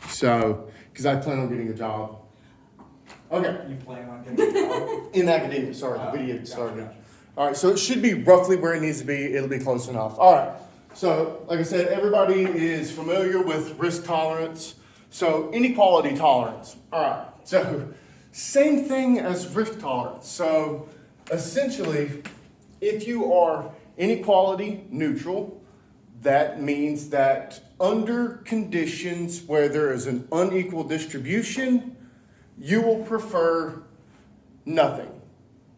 So, because I plan on getting a job. Okay. You plan on getting a job? In academia, sorry, the video started. Gotcha. All right, so it should be roughly where it needs to be. It'll be close enough. All right, so like I said, everybody is familiar with risk tolerance. So inequality tolerance. All right, so same thing as risk tolerance. So essentially, if you are inequality neutral, that means that under conditions where there is an unequal distribution, you will prefer nothing.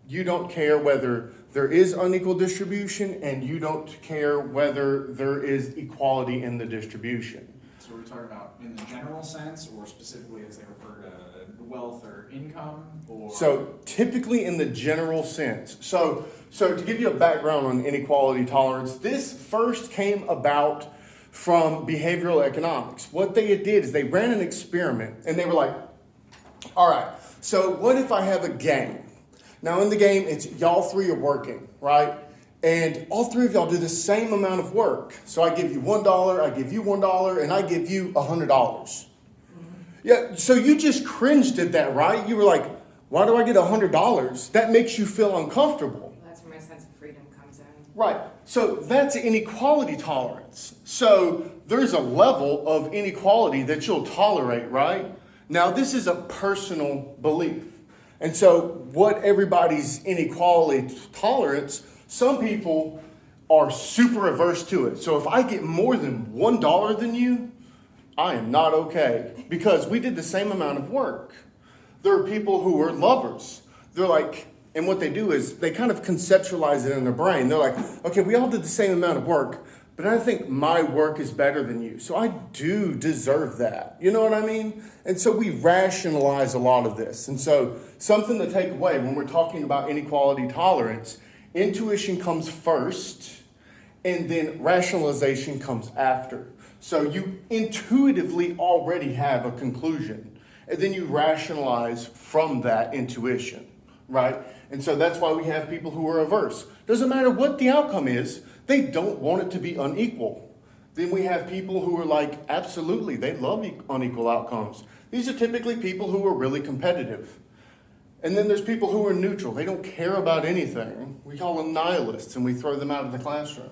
You don't care whether there is unequal distribution, and you don't care whether there is equality in the distribution. So we're talking about in the general sense, or specifically as they refer to wealth or income, or? So typically in the general sense. So to give you a background on inequality tolerance, this first came about from behavioral economics. What they did is they ran an experiment, and they were like, all right, so what if I have a game? Now in the game, it's y'all three are working, right? And all three of y'all do the same amount of work. So I give you $1, I give you $1, and I give you $100. Yeah, so you just cringed at that, right? You were like, why do I get $100? That makes you feel uncomfortable. Well, that's where my sense of freedom comes in. Right, so that's inequality tolerance. So there's a level of inequality that you'll tolerate, right? Now this is a personal belief. And so what everybody's inequality tolerance, some people are super averse to it. So if I get more than $1 than you, I am not okay because we did the same amount of work. There are people who are lovers. They're like, and what they do is they kind of conceptualize it in their brain. They're like, okay, we all did the same amount of work, but I think my work is better than you. So I do deserve that. You know what I mean? And so we rationalize a lot of this. And so something to take away when we're talking about inequality tolerance, intuition comes first and then rationalization comes after. So you intuitively already have a conclusion and then you rationalize from that intuition, right? And so that's why we have people who are averse. Doesn't matter what the outcome is, they don't want it to be unequal. Then we have people who are like, absolutely, they love unequal outcomes. These are typically people who are really competitive. And then there's people who are neutral. They don't care about anything. We call them nihilists and we throw them out of the classroom.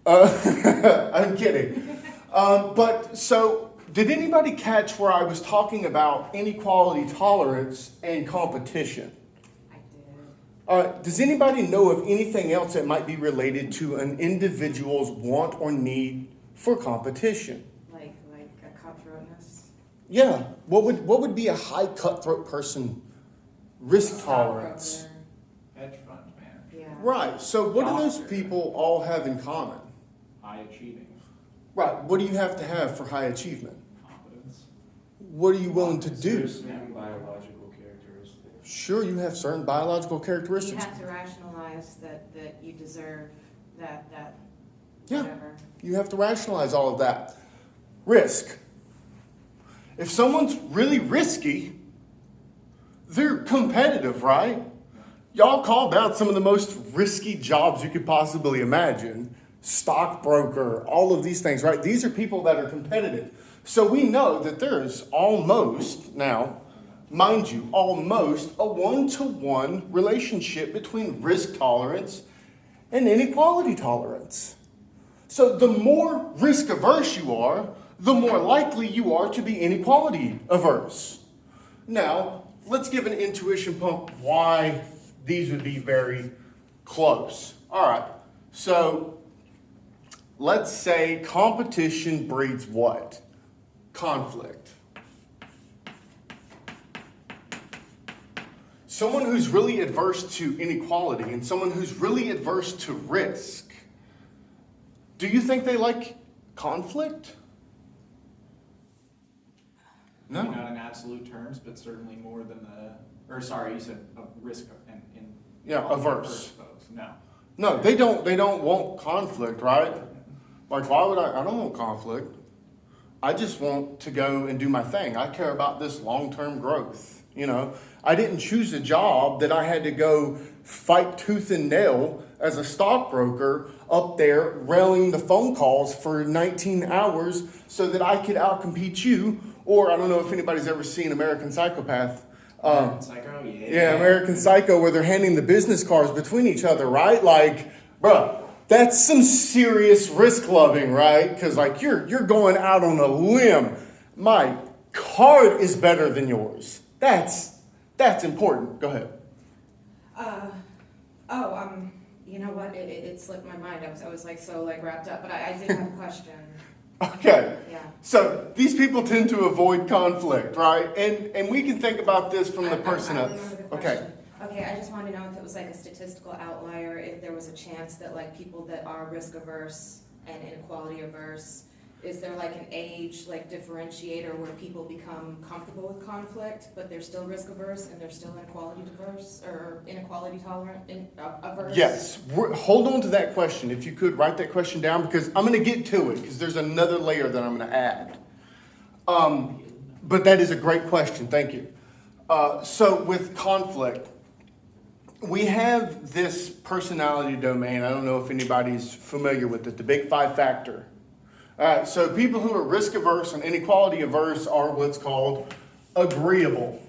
I'm kidding. But so did anybody catch where I was talking about inequality tolerance and competition? Does anybody know of anything else that might be related to an individual's want or need for competition? Like a cutthroatness. Yeah. What would be a high cutthroat person risk tolerance? Hedge fund man. Yeah. Right. So what do those people all have in common? High achieving. Right. What do you have to have for high achievement? Competence. What are you willing to do? Certain biological characteristics. Sure, you have certain biological You characteristics. have to rationalize that you deserve that Yeah. whatever. You have to rationalize all of that. Risk. If someone's really risky, they're competitive, right? Y'all called out some of the most risky jobs you could possibly imagine. Stockbroker, all of these things, right? These are people that are competitive. So we know that there is almost, now, mind you, almost a one-to-one relationship between risk tolerance and inequality tolerance. So the more risk averse you are, the more likely you are to be inequality averse. Now, let's give an intuition pump why these would be very close. All right, so let's say competition breeds what? Conflict. Someone who's really adverse to inequality and someone who's really adverse to risk, do you think they like conflict? No. Maybe not in absolute terms, but certainly more than you said of risk and Yeah, averse. folks. No. No, they don't want conflict, right? Like, why would I don't want conflict. I just want to go and do my thing. I care about this long-term growth. You know, I didn't choose a job that I had to go fight tooth and nail as a stockbroker up there railing the phone calls for 19 hours so that I could outcompete you. Or I don't know if anybody's ever seen American Psychopath. Psycho, Yeah, American Psycho, where they're handing the business cards between each other, right? Like, bruh, that's some serious risk loving, right? Because like you're going out on a limb. My card is better than yours. That's important. Go ahead. You know what? It slipped my mind. I was like so like wrapped up, but I did have a question. Okay. Yeah. So these people tend to avoid conflict, right? And we can think about this from the person I up. remember the Okay. question. Okay, I just want to know if it was like a statistical outlier, if there was a chance that like people that are risk averse and inequality averse, is there like an age like differentiator where people become comfortable with conflict, but they're still risk averse and they're still inequality diverse or inequality tolerant, averse? Yes. Hold on to that question. If you could write that question down, because I'm going to get to it, because there's another layer that I'm going to add. But that is a great question. Thank you. So with conflict, we have this personality domain. I don't know if anybody's familiar with it, the big 5 factor. All right, so people who are risk averse and inequality averse are what's called agreeable.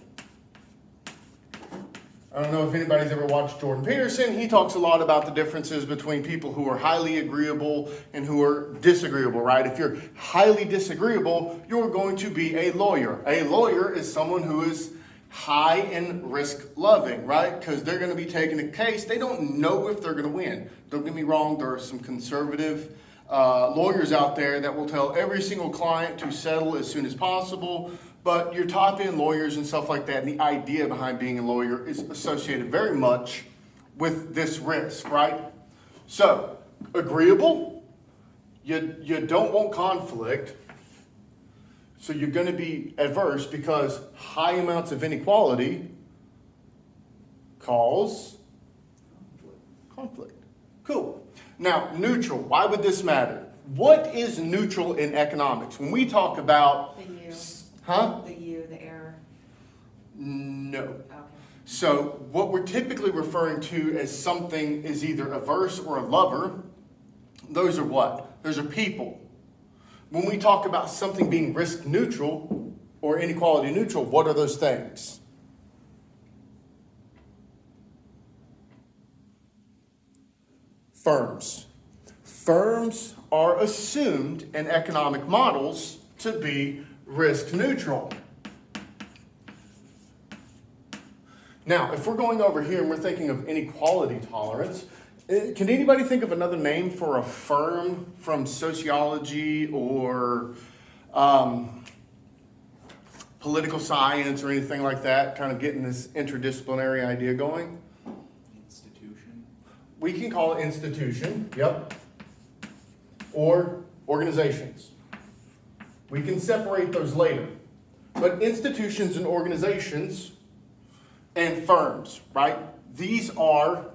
I don't know if anybody's ever watched Jordan Peterson. He talks a lot about the differences between people who are highly agreeable and who are disagreeable, right? If you're highly disagreeable, you're going to be a lawyer. A lawyer is someone who is high in risk loving, right? Because they're going to be taking a case. They don't know if they're going to win. Don't get me wrong, there are some conservative lawyers out there that will tell every single client to settle as soon as possible. But your top end lawyers and stuff like that, and the idea behind being a lawyer is associated very much with this risk, right? So, agreeable, you don't want conflict. So you're going to be adverse because high amounts of inequality cause conflict. Cool. Now, neutral. Why would this matter? What is neutral in economics? When we talk about... The you. Huh? The you, the error. No. Okay. So what we're typically referring to as something is either averse or a lover. Those are what? Those are people. When we talk about something being risk neutral or inequality neutral, what are those things? Firms. Firms are assumed in economic models to be risk neutral. Now, if we're going over here and we're thinking of inequality tolerance, can anybody think of another name for a firm from sociology or political science or anything like that, kind of getting this interdisciplinary idea going? Institution. We can call it institution, yep, or organizations. We can separate those later. But institutions and organizations and firms, right? These are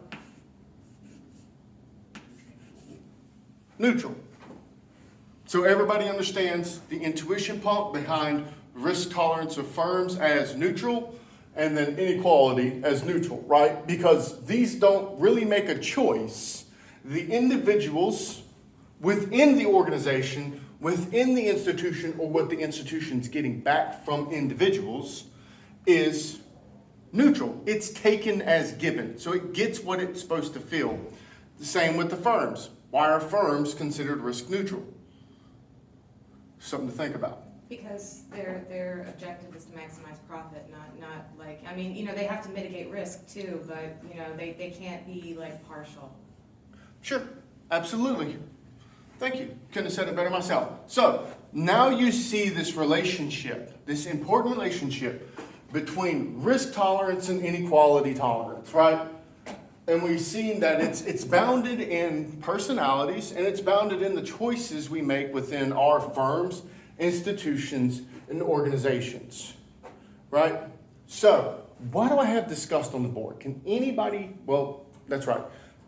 neutral. So everybody understands the intuition pump behind risk tolerance of firms as neutral and then inequality as neutral, right? Because these don't really make a choice. The individuals within the organization, within the institution, or what the institution's getting back from individuals is neutral. It's taken as given. So it gets what it's supposed to feel. The same with the firms. Why are firms considered risk neutral? Something to think about. Because their objective is to maximize profit, not like, I mean, you know, they have to mitigate risk too, but, you know, they can't be like partial. Sure, absolutely. Thank you. Couldn't have said it better myself. So now you see this relationship, this important relationship between risk tolerance and inequality tolerance, right? And we've seen that it's bounded in personalities and it's bounded in the choices we make within our firms, institutions, and organizations, right? So why do I have disgust on the board? Can anybody, well, that's right.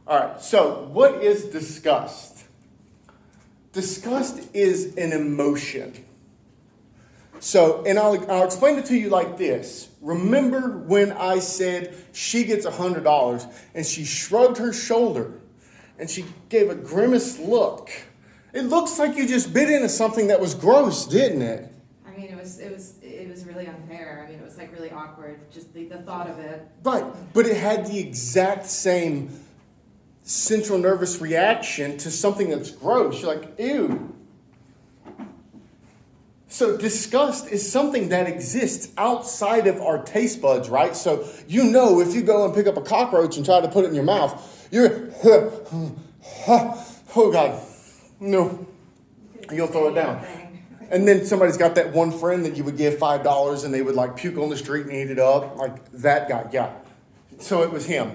All right, so what is disgust? Disgust is an emotion. So, and I'll explain it to you like this. Remember when I said she gets $100 and she shrugged her shoulder and she gave a grimace look? It looks like you just bit into something that was gross, didn't it? I mean, it was really unfair. I mean, it was like really awkward, just the thought of it. Right, but it had the exact same central nervous reaction to something that's gross. You're like, ew. So disgust is something that exists outside of our taste buds, right? So you know if you go and pick up a cockroach and try to put it in your mouth, you're, oh God, no, you'll throw it down. And then somebody's got that one friend that you would give $5 and they would like puke on the street and eat it up. Like that guy, yeah. So it was him.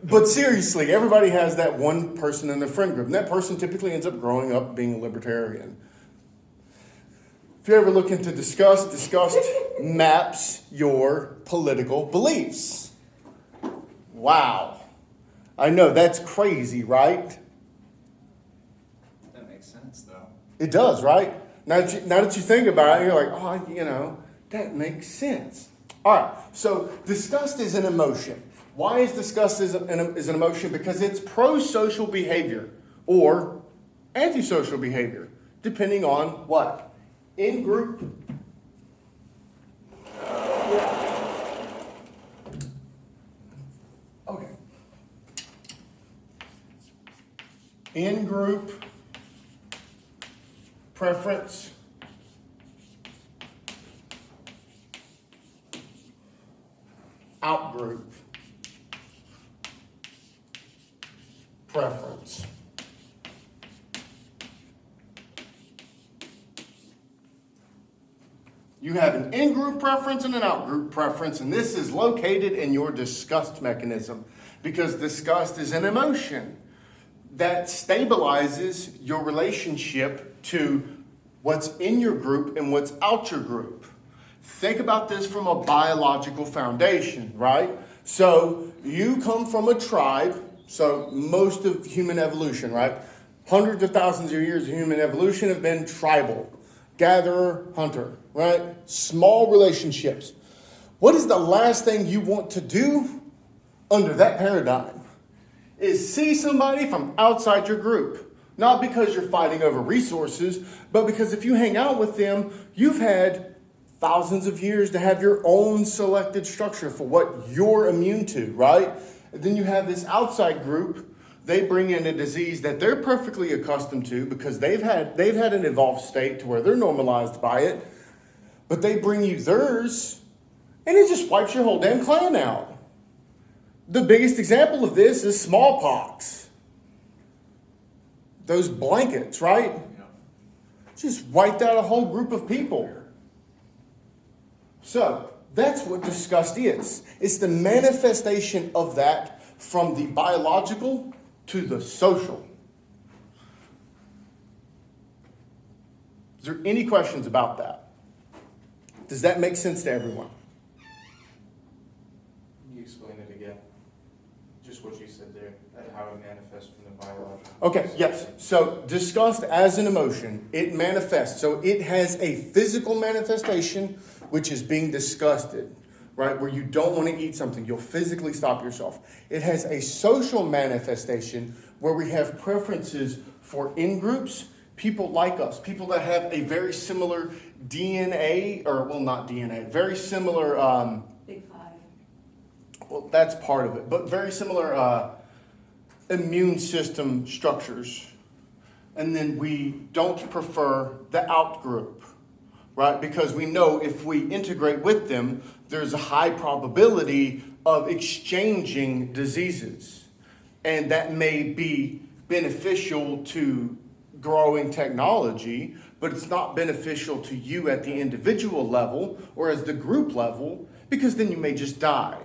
But seriously, everybody has that one person in their friend group. And that person typically ends up growing up being a libertarian. If you ever look into disgust, disgust maps your political beliefs. Wow. I know, that's crazy, right? That makes sense, though. It does, right? Now that you think about it, you're like, oh, that makes sense. All right, so disgust is an emotion. Why is disgust is an emotion? Because it's pro-social behavior or antisocial behavior, depending on what? In-group. Okay. In-group preference. Out-group preference. You have an in-group preference and an out-group preference, and this is located in your disgust mechanism because disgust is an emotion that stabilizes your relationship to what's in your group and what's out your group. Think about this from a biological foundation, right? So you come from a tribe. So most of human evolution, right? Hundreds of thousands of years of human evolution have been tribal. Gatherer, hunter, right? Small relationships. What is the last thing you want to do under that paradigm? Is see somebody from outside your group. Not because you're fighting over resources, but because if you hang out with them, you've had thousands of years to have your own selected structure for what you're immune to, right? And then you have this outside group. They bring in a disease that they're perfectly accustomed to because they've had an evolved state to where they're normalized by it. But they bring you theirs, and it just wipes your whole damn clan out. The biggest example of this is smallpox. Those blankets, right? Yeah. Just wiped out a whole group of people. So that's what disgust is. It's the manifestation of that from the biological to the social. Is there any questions about that? Does that make sense to everyone? Can you explain it again? Just what you said there, how it manifests from the biological. Okay, yes. So disgust as an emotion, it manifests. So it has a physical manifestation, which is being disgusted, right? Where you don't want to eat something. You'll physically stop yourself. It has a social manifestation where we have preferences for in-groups, people like us, people that have a very similar DNA, or well, not DNA, very similar, Big Five. well, that's part of it, but very similar immune system structures. And then we don't prefer the out group, right? Because we know if we integrate with them, there's a high probability of exchanging diseases. And that may be beneficial to growing technology, but it's not beneficial to you at the individual level or as the group level, because then you may just die.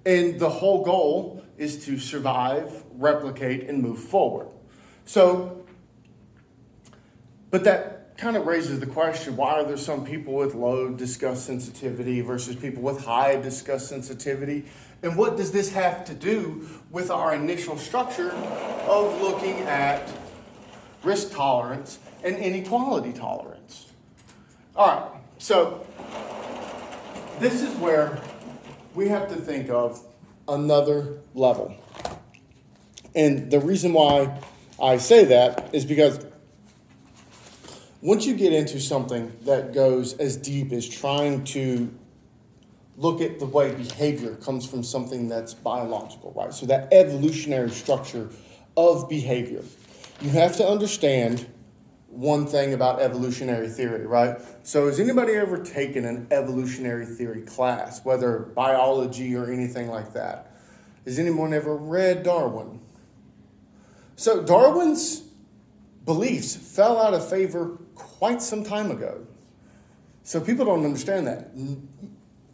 And the whole goal is to survive, replicate, and move forward. So, but that kind of raises the question, why are there some people with low disgust sensitivity versus people with high disgust sensitivity? And what does this have to do with our initial structure of looking at risk tolerance and inequality tolerance. All right, so this is where we have to think of another level. And the reason why I say that is because once you get into something that goes as deep as trying to look at the way behavior comes from something that's biological, right? So that evolutionary structure of behavior. You have to understand one thing about evolutionary theory, right? So has anybody ever taken an evolutionary theory class, whether biology or anything like that? Has anyone ever read Darwin? So Darwin's beliefs fell out of favor quite some time ago. So people don't understand that.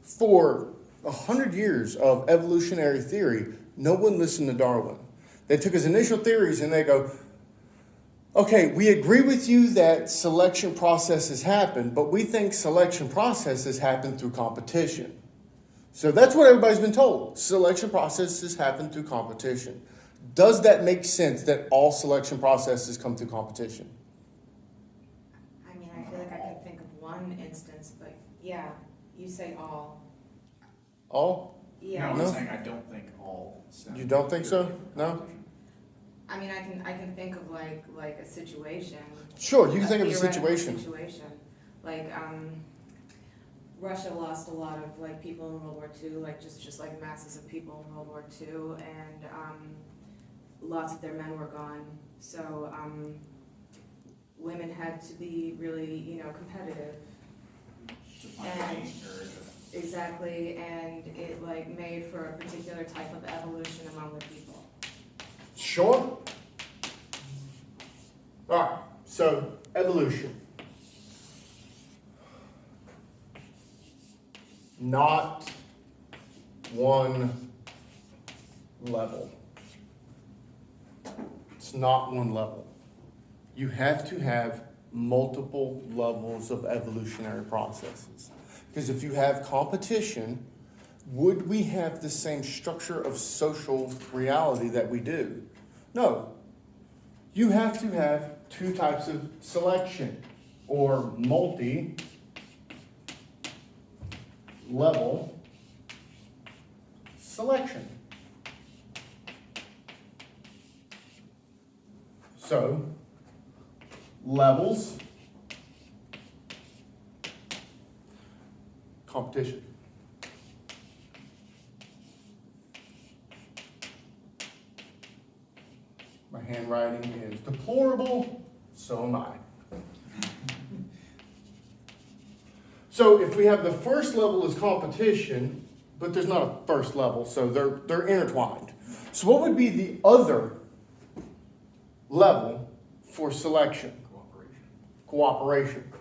For 100 years of evolutionary theory, no one listened to Darwin. They took his initial theories and they go, okay, we agree with you that selection processes happen, but we think selection processes happen through competition. So that's what everybody's been told. Selection processes happen through competition. Does that make sense that all selection processes come through competition? I mean, I feel like I can think of one instance, but yeah, you say all. All? Yeah. No, No. I'm saying I don't think all. You don't think so? No? I mean, I can think of like a situation. Sure, you can think of a theoretical situation. Like, Russia lost a lot of like people in World War II, like just like masses of people in World War II, and lots of their men were gone. So women had to be really, competitive. To find And- range or to- Exactly, and it like made for a particular type of evolution among the people. Sure. All right, so evolution. Not one level. It's not one level. You have to have multiple levels of evolutionary processes. Because if you have competition, would we have the same structure of social reality that we do? No. You have to have two types of selection, or multi-level selection. So, levels, competition. My handwriting is deplorable, so am I. So if we have the first level is competition, but there's not a first level, so they're intertwined. So what would be the other level for selection? Cooperation.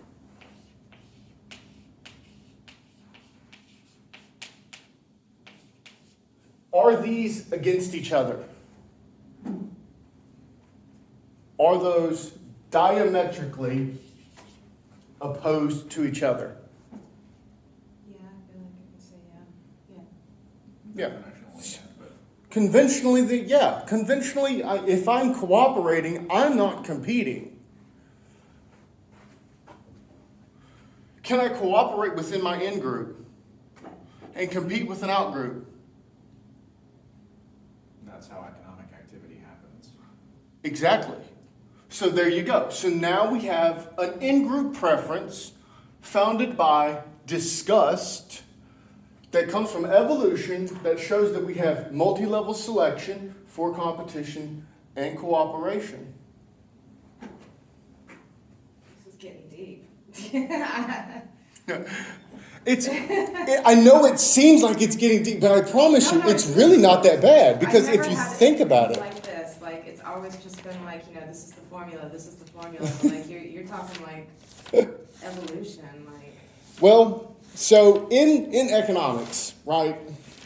Are these against each other? Are those diametrically opposed to each other? Yeah, I feel like I can say yeah. Yeah. Conventionally, yeah, but Conventionally, if I'm cooperating, I'm not competing. Can I cooperate within my in-group and compete with an out-group? that's how economic activity happens. Exactly. So there you go. So now we have an in-group preference founded by disgust that comes from evolution that shows that we have multi-level selection for competition and cooperation. This is getting deep. I know it seems like it's getting deep, but I promise you, No, it's really not that bad. Because I've if never you had think about it, like this, like it's always just been like, this is the formula, this is the formula. Like you're talking like evolution, like. well, so in economics, right?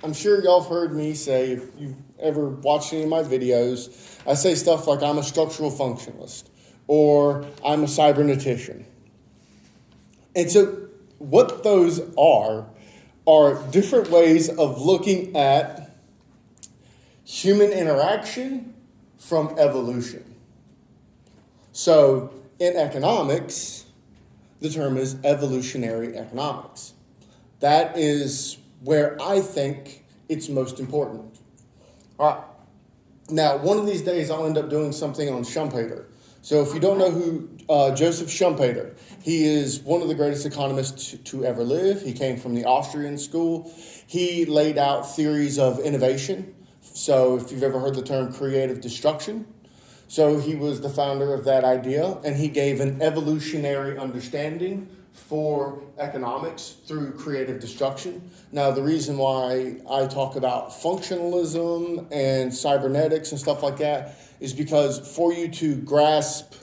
I'm sure y'all have heard me say, if you've ever watched any of my videos, I say stuff like I'm a structural functionalist or I'm a cybernetician. And so what those are different ways of looking at human interaction from evolution. So In economics, the term is evolutionary economics. That is where I think it's most important. All right. Now, one of these days, I'll end up doing something on Schumpeter. So if you don't know who Joseph Schumpeter, he is one of the greatest economists to ever live. He came from the Austrian school. He laid out theories of innovation. So if you've ever heard the term creative destruction, so he was the founder of that idea, and he gave an evolutionary understanding for economics through creative destruction. Now, the reason why I talk about functionalism and cybernetics and stuff like that is because for you to grasp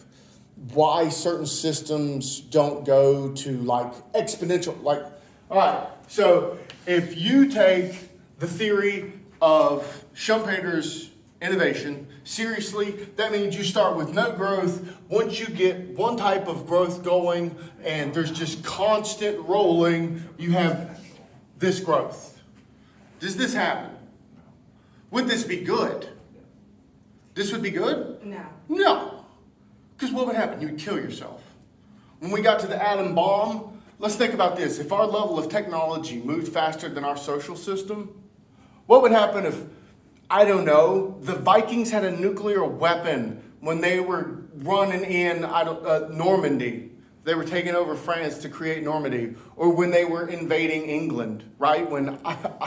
why certain systems don't go to like exponential, like, all right, so if you take the theory of Schumpeter's innovation seriously, that means you start with no growth. Once you get one type of growth going and there's just constant rolling, you have this growth. Does this happen? Would this be good? This would be good? No. No. Because what would happen? You would kill yourself. When we got to the atom bomb, let's think about this. If our level of technology moved faster than our social system, what would happen if, I don't know, the Vikings had a nuclear weapon when they were running in Normandy? They were taking over France to create Normandy. Or when they were invading England, right? When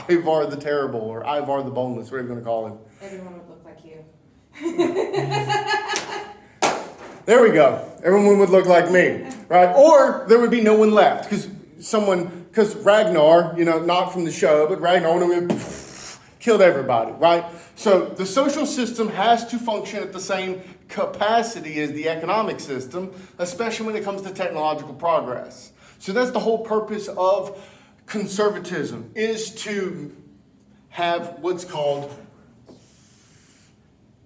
Ivar the Terrible or Ivar the Boneless, whatever you want to call him. Everyone would look like you. There we go. Everyone would look like me, right? Or there would be no one left because Ragnar, not from the show, but Ragnar would have killed everybody, right? So the social system has to function at the same capacity as the economic system, especially when it comes to technological progress. So that's the whole purpose of conservatism, is to have what's called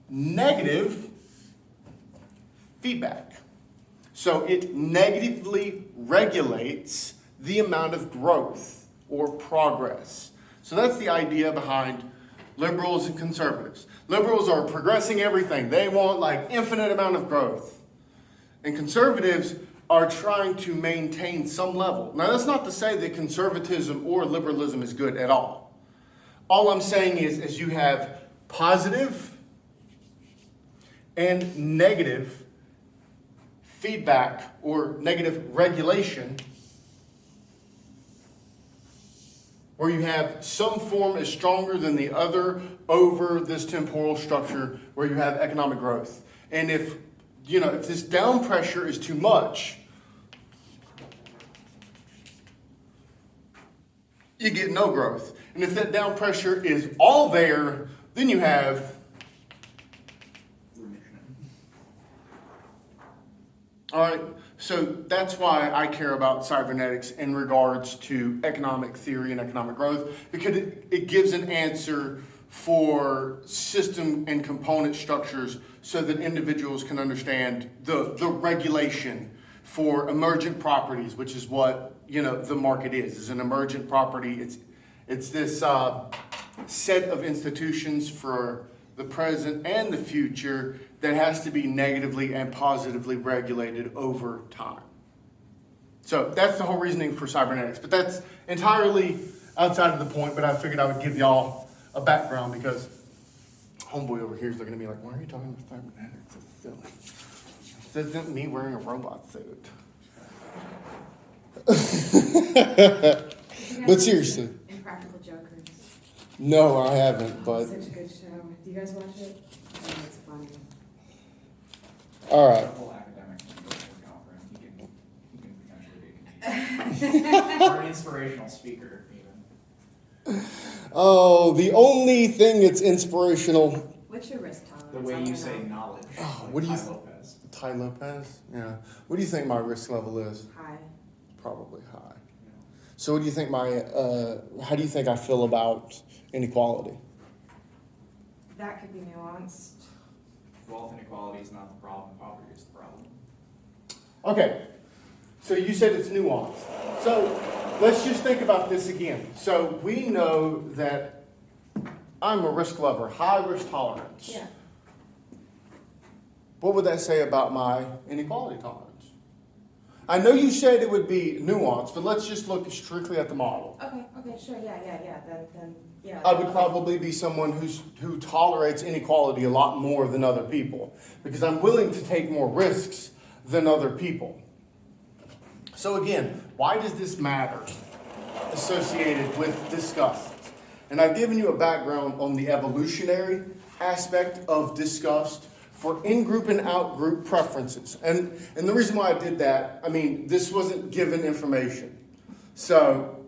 negative feedback. So it negatively regulates the amount of growth or progress. So that's the idea behind liberals and conservatives. Liberals are progressing everything. They want like infinite amount of growth. And conservatives are trying to maintain some level. Now that's not to say that conservatism or liberalism is good at all. All I'm saying is you have positive and negative feedback or negative regulation, where you have some form is stronger than the other over this temporal structure where you have economic growth. And if this down pressure is too much, you get no growth. And if that down pressure is all there, then you have all right, so that's why I care about cybernetics in regards to economic theory and economic growth, because it gives an answer for system and component structures so that individuals can understand the regulation for emergent properties, which is what the market is an emergent property. It's this set of institutions for the present and the future that has to be negatively and positively regulated over time. So that's the whole reasoning for cybernetics. But that's entirely outside of the point, but I figured I would give y'all a background because homeboy over here is looking at me like, why are you talking about cybernetics? It's silly. This isn't me wearing a robot suit. But seriously. Impractical Jokers. No, I haven't, but... Such a good show. Do you guys watch it? Oh, it's funny. All right. The whole academic thing goes work out for him. He can potentially be a comedian. Or an inspirational speaker, even. Oh, the only thing that's inspirational... What's your risk tolerance? The way you say knowledge. Oh, like what do you Ty Lopez. Ty Lopez? Yeah. What do you think my risk level is? High. Probably high. So what do you think how do you think I feel about inequality? That could be nuanced. Wealth inequality is not the problem. Poverty is the problem. Okay. So you said it's nuanced. So let's just think about this again. So we know that I'm a risk lover, high risk tolerance. Yeah. What would that say about my inequality tolerance? I know you said it would be nuanced, but let's just look strictly at the model. Okay, sure, yeah, then, yeah. I would probably be someone who tolerates inequality a lot more than other people because I'm willing to take more risks than other people. So again, why does this matter associated with disgust? And I've given you a background on the evolutionary aspect of disgust for in-group and out-group preferences. And the reason why I did that, I mean, this wasn't given information. So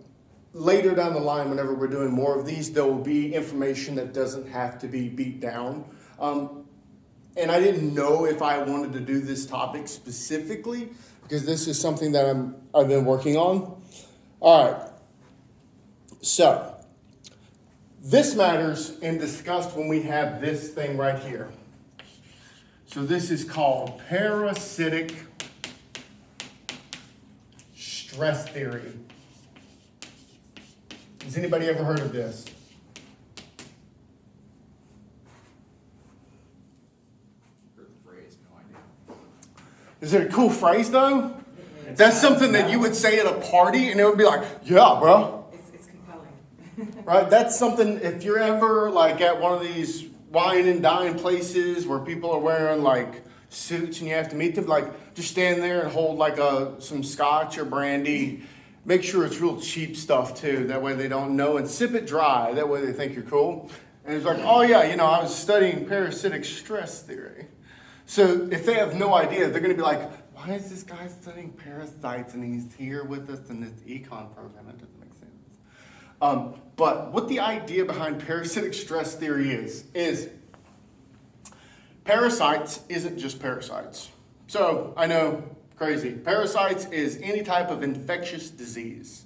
later down the line, whenever we're doing more of these, there will be information that doesn't have to be beat down. And I didn't know if I wanted to do this topic specifically because this is something that I've been working on. All right. So this matters in disgust when we have this thing right here. So this is called parasitic stress theory. Has anybody ever heard of this? Heard the phrase, no idea. Is it a cool phrase though? That's something that you would say at a party and it would be like, yeah, bro. It's compelling. Right? That's something, if you're ever like at one of these wine and dine places where people are wearing like suits and you have to meet them, like just stand there and hold like some scotch or brandy. Make sure it's real cheap stuff too. That way they don't know, and sip it dry. That way they think you're cool. And it's like, oh yeah, I was studying parasitic stress theory. So if they have no idea, they're going to be like, why is this guy studying parasites and he's here with us in this econ program? That doesn't make sense. But what the idea behind parasitic stress theory is parasites isn't just parasites. So I know, crazy. Parasites is any type of infectious disease.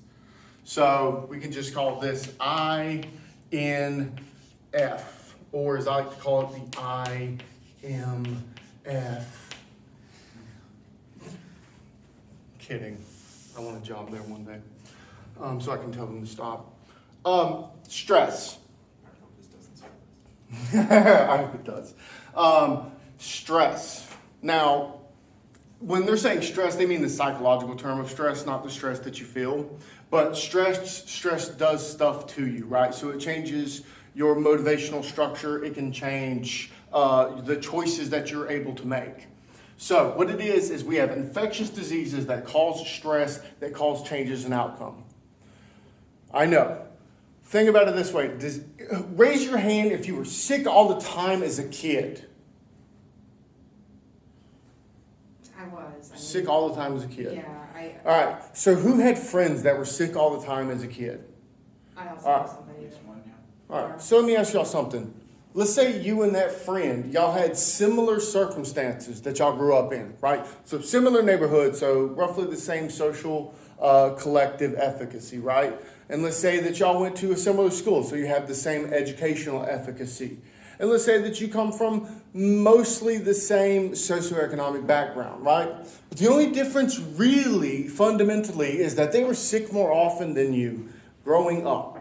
So we can just call this INF, or as I like to call it, the IMF. Kidding. I want a job there one day. So I can tell them to stop. Stress. I hope this doesn't serve us. I hope it does. Stress. Now, when they're saying stress, they mean the psychological term of stress, not the stress that you feel. But stress does stuff to you, right? So it changes your motivational structure. It can change the choices that you're able to make. So what it is we have infectious diseases that cause stress, that cause changes in outcome. I know. Think about it this way. Raise your hand if you were sick all the time as a kid. I was. Sick all the time as a kid. Yeah, All right. So who had friends that were sick all the time as a kid? I also All know right. somebody At least one, yeah. All right. So let me ask y'all something. Let's say you and that friend, y'all had similar circumstances that y'all grew up in, right? So similar neighborhood, so roughly the same social collective efficacy, right? And let's say that y'all went to a similar school, so you have the same educational efficacy. And let's say that you come from mostly the same socioeconomic background, right? But the only difference really, fundamentally, is that they were sick more often than you growing up.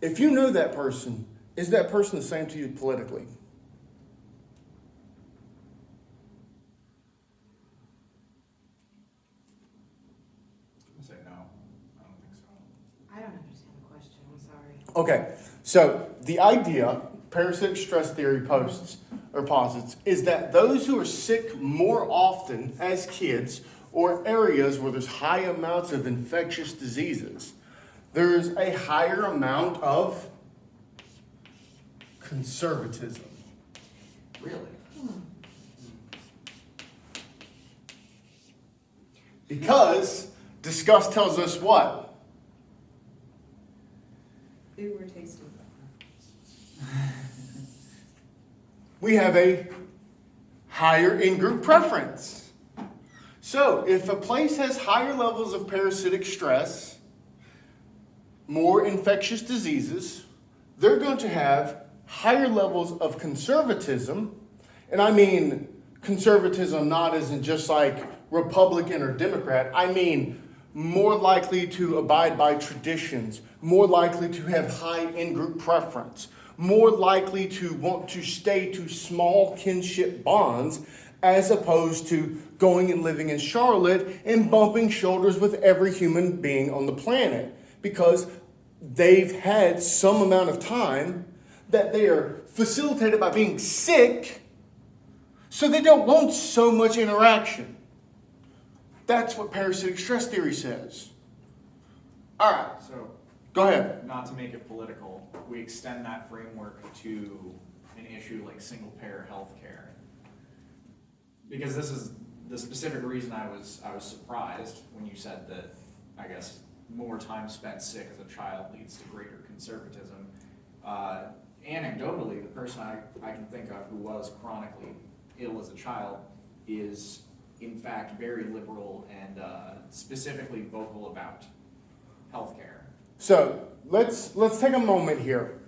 If you know that person, is that person the same to you politically? I say no. I don't think so. I don't understand the question, I'm sorry. Okay, so the idea, parasitic stress theory posits, is that those who are sick more often as kids or areas where there's high amounts of infectious diseases, there's a higher amount of conservatism. Really? Because disgust tells us what? Ooh, we're tasty. We have a higher in-group preference. So if a place has higher levels of parasitic stress, more infectious diseases, they're going to have higher levels of conservatism. And I mean conservatism not as in just like Republican or Democrat. I mean more likely to abide by traditions, more likely to have high in-group preference, more likely to want to stay to small kinship bonds as opposed to going and living in Charlotte and bumping shoulders with every human being on the planet, because they've had some amount of time that they are facilitated by being sick, so they don't want so much interaction. That's what parasitic stress theory says. All right, So, go ahead. not to make it political, we extend that framework to an issue like single-payer healthcare. Because this is the specific reason I was surprised when you said that, I guess, more time spent sick as a child leads to greater conservatism. Anecdotally, the person I can think of who was chronically ill as a child is, in fact, very liberal and specifically vocal about healthcare. So let's take a moment here,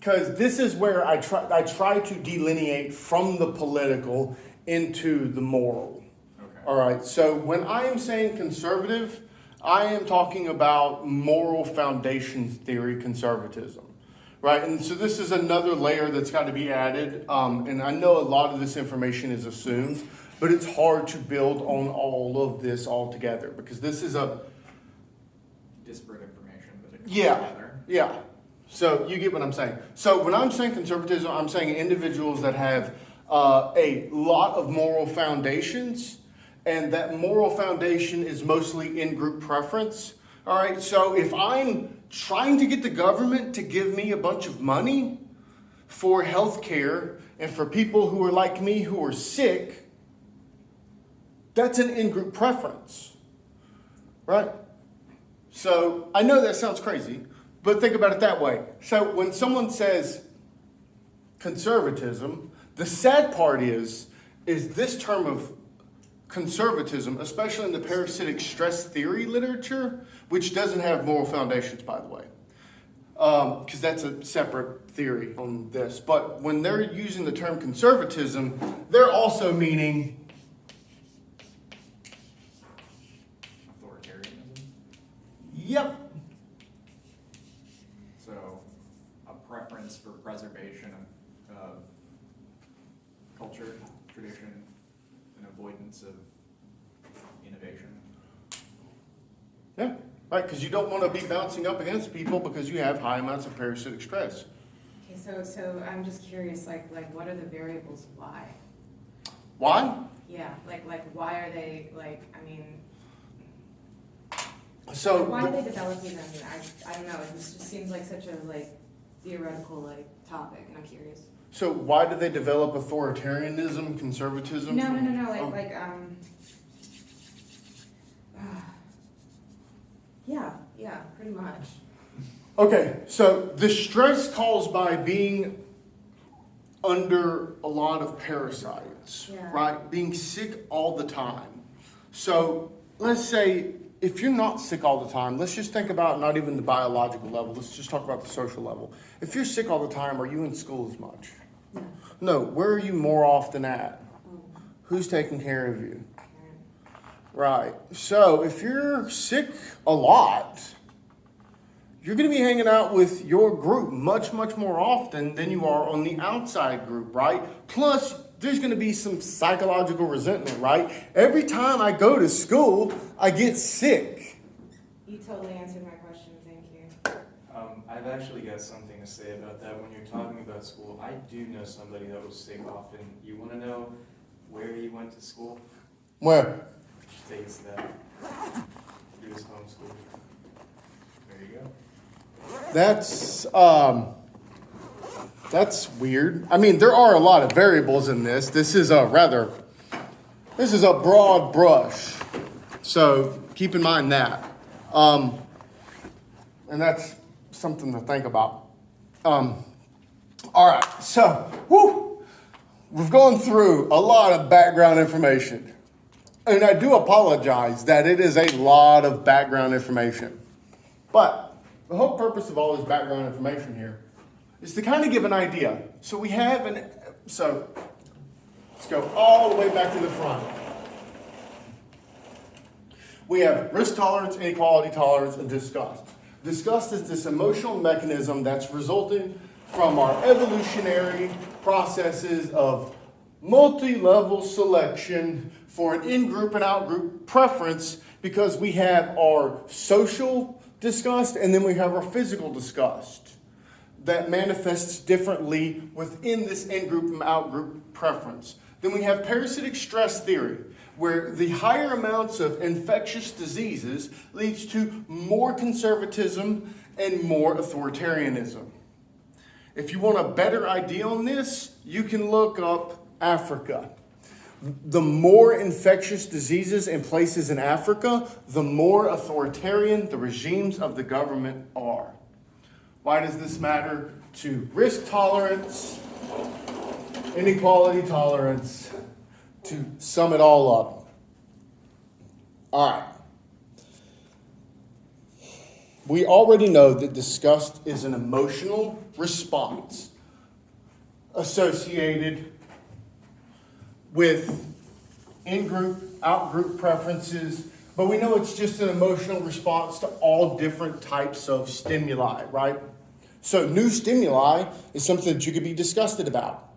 because this is where I try to delineate from the political into the moral. Okay. All right. So when I am saying conservative, I am talking about moral foundations theory conservatism. Right, and so this is another layer that's got to be added, and I know a lot of this information is assumed, but it's hard to build on all of this all together, because this is a Disparate information, but it comes yeah, together. yeah. So you get what I'm saying. So when I'm saying conservatism, I'm saying individuals that have a lot of moral foundations, and that moral foundation is mostly in-group preference. All right, so if I'm trying to get the government to give me a bunch of money for health care and for people who are like me who are sick, that's an in-group preference, right? So I know that sounds crazy, but think about it that way. So when someone says conservatism, the sad part is this term of conservatism, especially in the parasitic stress theory literature, which doesn't have moral foundations, by the way, because that's a separate theory on this. But when they're using the term conservatism, they're also meaning Authoritarianism. yep. So, a preference for preservation of culture, tradition, and avoidance of innovation. Yeah, right, because you don't want to be bouncing up against people because you have high amounts of parasitic stress. Okay, so I'm just curious, like what are the variables why? Why? Yeah, like why are they, like, I mean, So why are they developing them? I don't know, it just seems like such a, like, theoretical, like, topic, and I'm curious. So why do they develop authoritarianism, conservatism? No, Oh. Yeah, pretty much. Okay, so the stress caused by being under a lot of parasites, Yeah. right? Being sick all the time. So let's say if you're not sick all the time, let's just think about not even the biological level. Let's just talk about the social level. If you're sick all the time, are you in school as much? No. No, where are you more often at? Oh, Who's taking care of you? Karen. Right. So if you're sick a lot, you're going to be hanging out with your group much, much more often than you are on the outside group, right? Plus, there's going to be some psychological resentment, right? Every time I go to school, I get sick. You totally answered my question, thank you. I've actually got something to say about that. When you're talking about school, I do know somebody that was sick often. You want to know where he went to school? Where? States that he was homeschooled. There you go. That's weird. I mean, there are a lot of variables in this. This is a broad brush. So keep in mind that. And that's something to think about. All right, so we've gone through a lot of background information. And I do apologize that it is a lot of background information. But the whole purpose of all this background information here is to kind of give an idea. So let's go all the way back to the front. We have risk tolerance, inequality tolerance, and disgust. Disgust is this emotional mechanism that's resulting from our evolutionary processes of multi-level selection for an in-group and out-group preference, because we have our social disgust and then we have our physical disgust that manifests differently within this in-group and out-group preference. Then we have parasitic stress theory, where the higher amounts of infectious diseases leads to more conservatism and more authoritarianism. If you want a better idea on this, you can look up Africa. The more infectious diseases in places in Africa, the more authoritarian the regimes of the government are. Why does this matter? To risk tolerance, inequality tolerance, to sum it all up. All right. We already know that disgust is an emotional response associated with in-group, out-group preferences, but we know it's just an emotional response to all different types of stimuli, right? So new stimuli is something that you could be disgusted about.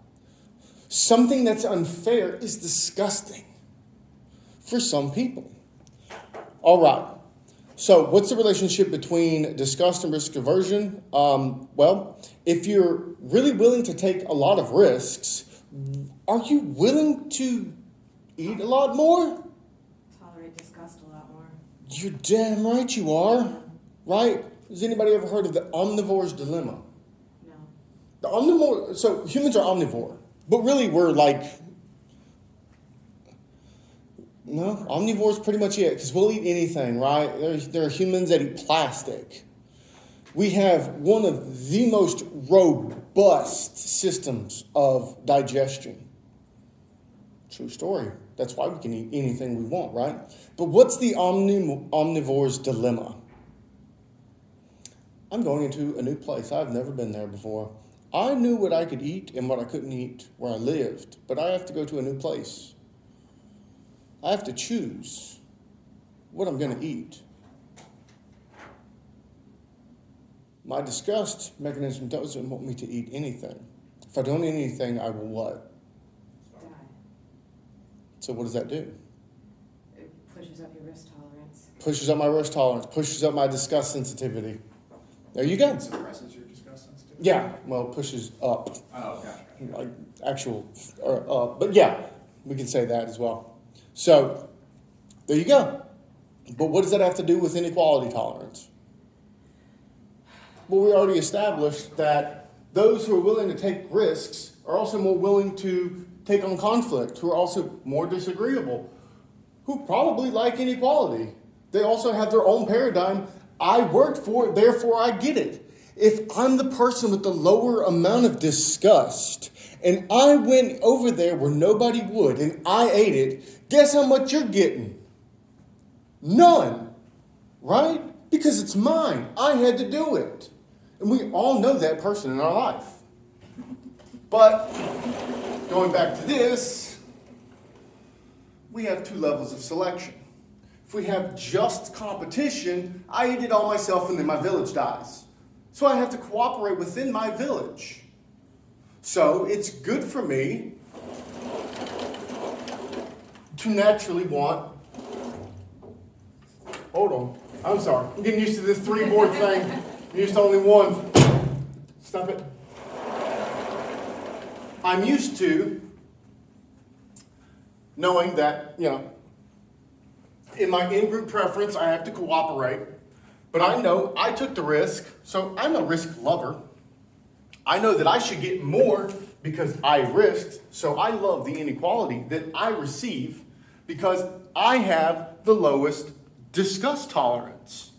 Something that's unfair is disgusting for some people. All right. So what's the relationship between disgust and risk aversion? Well, if you're really willing to take a lot of risks, are you willing to eat a lot more? Tolerate disgust a lot more. You're damn right you are, right? Has anybody ever heard of the omnivore's dilemma? No. The omnivore, so humans are omnivore, but really we're like, no, omnivore is pretty much it, because we'll eat anything, right? There are humans that eat plastic. We have one of the most robust systems of digestion. True story. That's why we can eat anything we want, right? But what's the omnivore's dilemma? I'm going into a new place. I've never been there before. I knew what I could eat and what I couldn't eat where I lived, but I have to go to a new place. I have to choose what I'm going to eat. My disgust mechanism doesn't want me to eat anything. If I don't eat anything, I will what? Die. So what does that do? It pushes up your risk tolerance. Pushes up my risk tolerance, pushes up my disgust sensitivity. There you go. It suppresses your disgust sensitivity? Yeah, well, pushes up. Oh, gotcha. Like actual, but yeah, we can say that as well. So there you go. But what does that have to do with inequality tolerance? Well, we already established that those who are willing to take risks are also more willing to take on conflict, who are also more disagreeable, who probably like inequality. They also have their own paradigm. I worked for it, therefore I get it. If I'm the person with the lower amount of disgust and I went over there where nobody would and I ate it, guess how much you're getting? None, right? Because it's mine. I had to do it. And we all know that person in our life. But going back to this, we have two levels of selection. If we have just competition, I eat it all myself and then my village dies. So I have to cooperate within my village. So it's good for me to naturally want, hold on, I'm sorry, I'm getting used to this 3-board thing. I'm used to only one. Stop it. I'm used to knowing that, in my in-group preference, I have to cooperate. But I know I took the risk, so I'm a risk lover. I know that I should get more because I risked, so I love the inequality that I receive because I have the lowest disgust tolerance.